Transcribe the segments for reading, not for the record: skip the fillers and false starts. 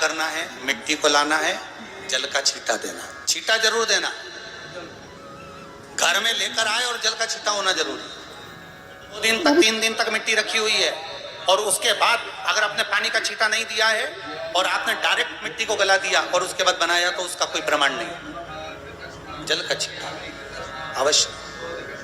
करना है, मिट्टी को लाना है, जल का छींटा देना, छींटा जरूर देना, घर में लेकर आए और जल का छींटा होना जरूरी। 2 दिन तक 3 दिन तक मिट्टी रखी हुई है और उसके बाद अगर आपने पानी का छींटा नहीं दिया है और आपने डायरेक्ट मिट्टी को गला दिया और उसके बाद बनाया तो उसका कोई प्रमाण नहीं। जल का छींटा अवश्य,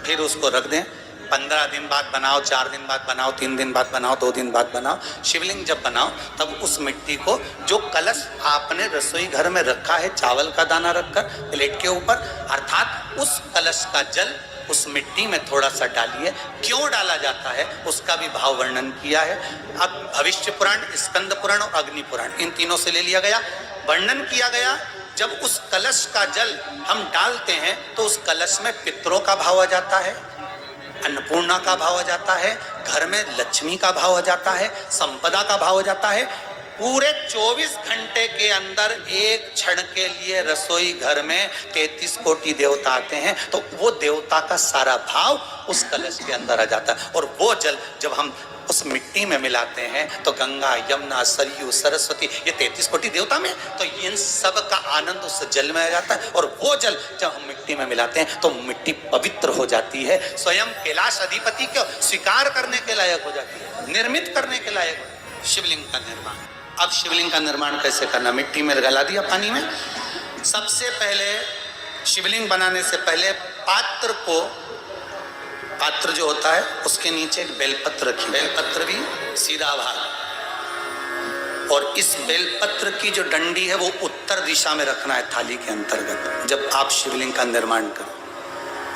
फिर उसको रख दें। 15 दिन बाद बनाओ, 4 दिन बाद बनाओ, 3 दिन बाद बनाओ, 2 दिन बाद बनाओ। शिवलिंग जब बनाओ तब उस मिट्टी को, जो कलश आपने रसोई घर में रखा है चावल का दाना रखकर प्लेट के ऊपर, अर्थात उस कलश का जल उस मिट्टी में थोड़ा सा डालिए। क्यों डाला जाता है उसका भी भाव वर्णन किया है। अब भविष्य पुराण, स्कंद पुराण और अग्नि पुराण, इन तीनों से ले लिया गया। वर्णन किया गया जब उस कलश का जल हम डालते हैं तो उस कलश में पितरों का भाव आ जाता है, अन्नपूर्णा का भाव आ जाता है, घर में लक्ष्मी का भाव आ जाता है, संपदा का भाव आ जाता है। पूरे 24 घंटे के अंदर एक क्षण के लिए रसोई घर में 33 कोटि देवता आते हैं, तो वो देवता का सारा भाव उस कलश के अंदर आ जाता है। और वो जल जब हम उस मिट्टी में मिलाते हैं तो गंगा, यमुना, सरयू, सरस्वती, ये 33 कोटि देवता में, तो इन सब का आनंद उस जल में आ जाता है। और वो जल जब हम मिट्टी में मिलाते हैं तो मिट्टी पवित्र हो जाती है, स्वयं कैलाश अधिपति को स्वीकार करने के लायक हो जाती है, निर्मित करने के लायक। शिवलिंग का निर्माण, अब शिवलिंग का निर्माण कैसे करना? मिट्टी में गला दिया पानी में। सबसे पहले शिवलिंग बनाने से पहले पात्र को, पात्र जो होता है उसके नीचे एक बेलपत्र रखी, बेलपत्र भी सीधा भाग, और इस बेलपत्र की जो डंडी है वो उत्तर दिशा में रखना है थाली के अंतर्गत जब आप शिवलिंग का निर्माण करें,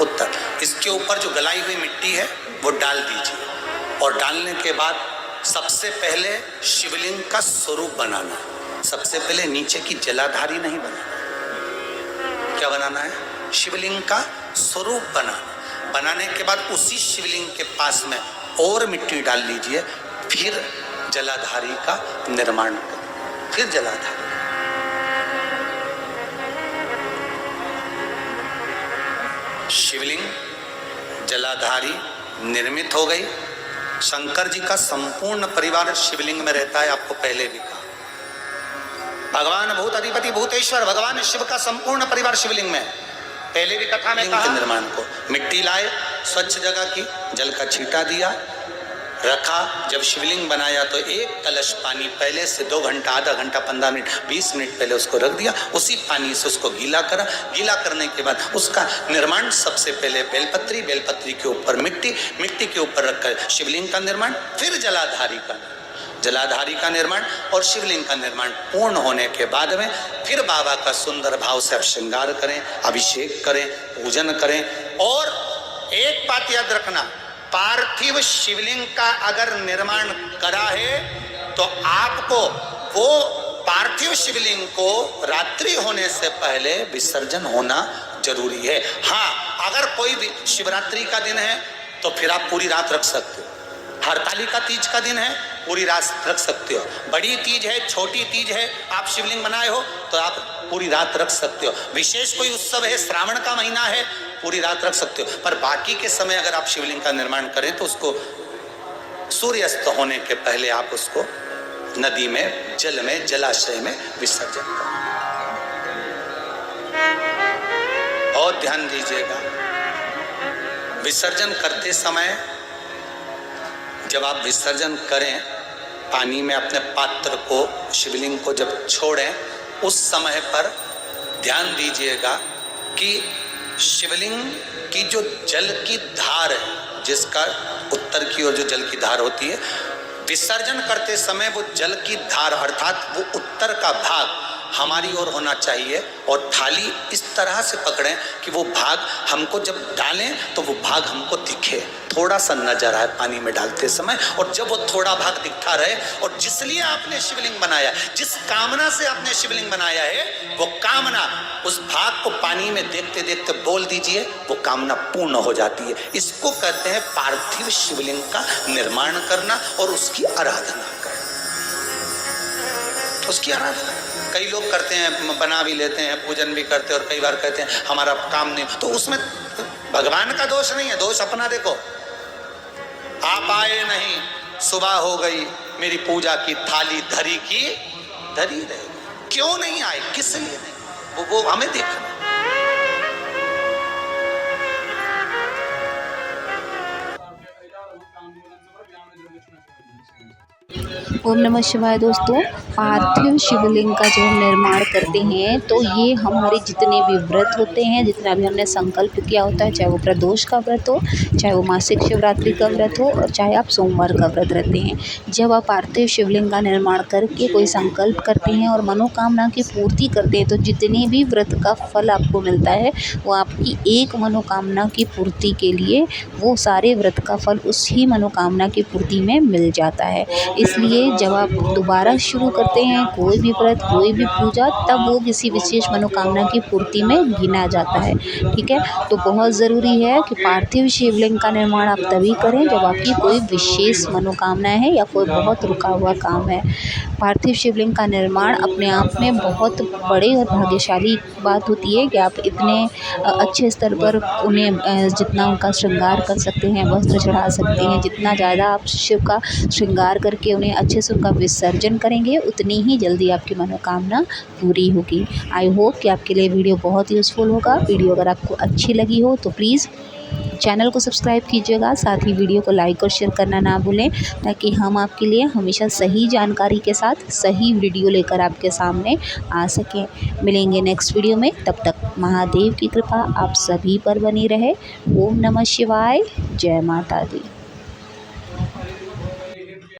उत्तर। इसके ऊपर जो गलाई हुई मिट्टी है वो डाल दीजिए और डालने के बाद सबसे पहले शिवलिंग का स्वरूप बनाना है। सबसे पहले नीचे की जलाधारी नहीं बनाना, क्या बनाना है? शिवलिंग का स्वरूप बनाना। बनाने के बाद उसी शिवलिंग के पास में और मिट्टी डाल लीजिए, फिर जलाधारी का निर्माण करें, फिर जलाधारी। शिवलिंग जलाधारी निर्मित हो गई। शंकर जी का संपूर्ण परिवार शिवलिंग में रहता है, आपको पहले भी कहा। भगवान भूत अधिपति भूतेश्वर भगवान शिव का संपूर्ण परिवार शिवलिंग में, पहले भी कथा में कहा। निर्माण को मिट्टी लाए, स्वच्छ जगह की, जल का छींटा दिया, रखा। जब शिवलिंग बनाया तो एक कलश पानी पहले से 2 घंटा, आधा घंटा, 15 मिनट, 20 मिनट पहले उसको रख दिया। उसी पानी से उसको गीला करा। गीला करने के बाद उसका निर्माण सबसे पहले बेलपत्री, बेलपत्री के ऊपर मिट्टी, मिट्टी के ऊपर रखकर शिवलिंग का निर्माण, फिर जलाधारी का, जलाधारी का निर्माण और शिवलिंग का निर्माण पूर्ण होने के बाद में फिर बाबा का सुंदर भाव से आप श्रृंगार करें, अभिषेक करें, पूजन करें। और एक बात याद रखना, पार्थिव शिवलिंग का अगर निर्माण करा है तो आपको वो पार्थिव शिवलिंग को रात्रि होने से पहले विसर्जन होना जरूरी है। हाँ, अगर कोई भी शिवरात्रि का दिन है तो फिर आप पूरी रात रख सकते हो। हरतालिका तीज का दिन है, पूरी रात रख सकते हो। बड़ी तीज है, छोटी तीज है, आप शिवलिंग बनाए हो तो आप पूरी रात रख सकते हो। विशेष कोई उत्सव है, श्रावण का महीना है, पूरी रात रख सकते हो। पर बाकी के समय अगर आप शिवलिंग का निर्माण करें तो उसको सूर्यास्त होने के पहले आप उसको नदी में, जल में, जलाशय में विसर्जन करें। और ध्यान दीजिएगा, विसर्जन करते समय जब आप विसर्जन करें पानी में अपने पात्र को, शिवलिंग को जब छोड़ें, उस समय पर ध्यान दीजिएगा कि शिवलिंग की जो जल की धार है, जिसका उत्तर की ओर जो जल की धार होती है, विसर्जन करते समय वो जल की धार अर्थात वो उत्तर का भाग हमारी ओर होना चाहिए और थाली इस तरह से पकड़ें कि वो भाग हमको जब डालें तो वो भाग हमको दिखे, थोड़ा सा नजर आए पानी में डालते समय। और जब वो थोड़ा भाग दिखता रहे और जिसलिए आपने शिवलिंग बनाया, जिस कामना से आपने शिवलिंग बनाया है, वो कामना उस भाग को पानी में देखते देखते बोल दीजिए, वो कामना पूर्ण हो जाती है। इसको कहते हैं पार्थिव शिवलिंग का निर्माण करना और उसकी आराधना करना, उसकी आराधना। कई लोग करते हैं, बना भी लेते हैं, पूजन भी करते हैं और कई बार कहते हैं हमारा काम नहीं, तो उसमें भगवान का दोष नहीं है, दोष अपना। देखो, आप आए नहीं, सुबह हो गई, मेरी पूजा की थाली धरी की इधर ही रहे, क्यों नहीं आए, किस लिए नहीं, वो हमें देखना। ओम नमः शिवाय। दोस्तों, पार्थिव शिवलिंग का जो हम निर्माण करते हैं तो ये हमारे जितने भी व्रत होते हैं, जितना भी हमने संकल्प किया होता है, चाहे वो प्रदोष का व्रत हो, चाहे वो मासिक शिवरात्रि का व्रत हो, और चाहे आप सोमवार का व्रत रहते हैं, जब आप पार्थिव शिवलिंग का निर्माण करके कोई संकल्प करते हैं और मनोकामना की पूर्ति करते हैं, तो जितने भी व्रत का फल आपको मिलता है वो आपकी एक मनोकामना की पूर्ति के लिए, वो सारे व्रत का फल उसी मनोकामना की पूर्ति में मिल जाता है। इसलिए जब आप दोबारा शुरू करते हैं कोई भी व्रत, कोई भी पूजा, तब वो किसी विशेष मनोकामना की पूर्ति में गिना जाता है। ठीक है, तो बहुत ज़रूरी है कि पार्थिव शिवलिंग का निर्माण आप तभी करें जब आपकी कोई विशेष मनोकामना है या कोई बहुत रुका हुआ काम है। पार्थिव शिवलिंग का निर्माण अपने आप में बहुत बड़े और भाग्यशाली बात होती है कि आप इतने अच्छे स्तर पर उन्हें जितना उनका श्रृंगार कर सकते हैं, वस्त्र चढ़ा सकते हैं, जितना ज़्यादा आप शिव का श्रृंगार करके उन्हें अच्छे से उनका विसर्जन करेंगे, उतनी ही जल्दी आपकी मनोकामना पूरी होगी। आई होप कि आपके लिए वीडियो बहुत यूज़फुल होगा। वीडियो अगर आपको अच्छी लगी हो तो प्लीज़ चैनल को सब्सक्राइब कीजिएगा, साथ ही वीडियो को लाइक और शेयर करना ना भूलें, ताकि हम आपके लिए हमेशा सही जानकारी के साथ सही वीडियो लेकर आपके सामने आ सकें। मिलेंगे नेक्स्ट वीडियो में, तब तक महादेव की कृपा आप सभी पर बनी रहे। ओम नमः शिवाय। जय माता दी।